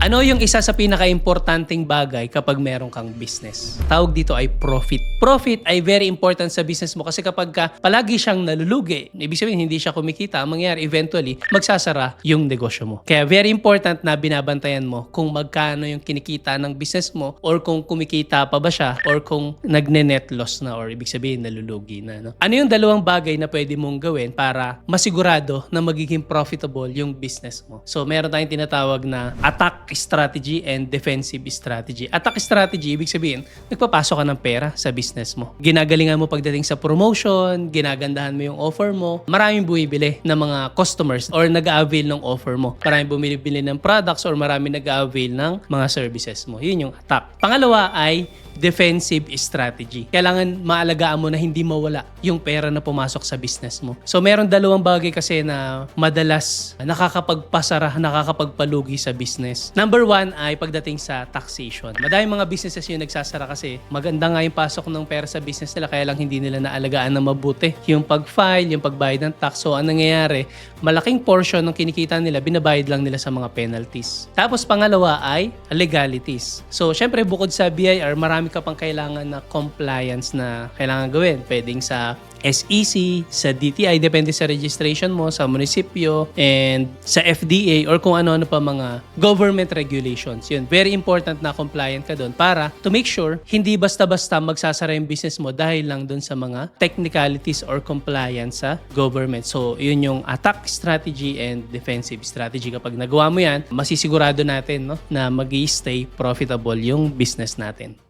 Ano yung isa sa pinaka-importanting bagay kapag meron kang business? Tawag dito ay profit. Profit ay very important sa business mo kasi kapag palagi siyang nalulugi, ibig sabihin hindi siya kumikita, ang mangyayari eventually, magsasara yung negosyo mo. Kaya very important na binabantayan mo kung magkano yung kinikita ng business mo or kung kumikita pa ba siya or kung nagne-net loss na or ibig sabihin nalulugi na. No? Ano yung dalawang bagay na pwede mong gawin para masigurado na magiging profitable yung business mo? So meron tayong tinatawag na attack strategy and defensive strategy. Attack strategy, ibig sabihin, nagpapasok ka ng pera sa business mo. Ginagalingan mo pagdating sa promotion, ginagandahan mo yung offer mo. Maraming bumibili ng mga customers or nag-a-avail ng offer mo. Maraming bumibili ng products or maraming nag-a-avail ng mga services mo. Yun yung attack. Pangalawa ay defensive strategy. Kailangan maalagaan mo na hindi mawala yung pera na pumasok sa business mo. So meron dalawang bagay kasi na madalas nakakapagpasara, nakakapagpalugi sa business. Number one ay pagdating sa taxation. Madaming mga businesses yung nagsasara kasi maganda nga yung pasok ng pera sa business nila kaya lang hindi nila naalagaan na mabuti. Yung pag-file, yung pagbayad ng tax. So anong nangyayari? Malaking portion ng kinikita nila, binabayad lang nila sa mga penalties. Tapos pangalawa ay legalities. So syempre bukod sa BIR, marami ka pang kailangan na compliance na kailangan gawin. Pwedeng sa SEC, sa DTI, depende sa registration mo, sa munisipyo, and sa FDA or kung ano-ano pa mga government regulations. Yun, very important na compliant ka doon para to make sure hindi basta-basta magsasara yung business mo dahil lang doon sa mga technicalities or compliance sa government. So, yun yung attack strategy and defensive strategy. Kapag nagawa mo yan, masisigurado natin no, na mag-i-stay profitable yung business natin.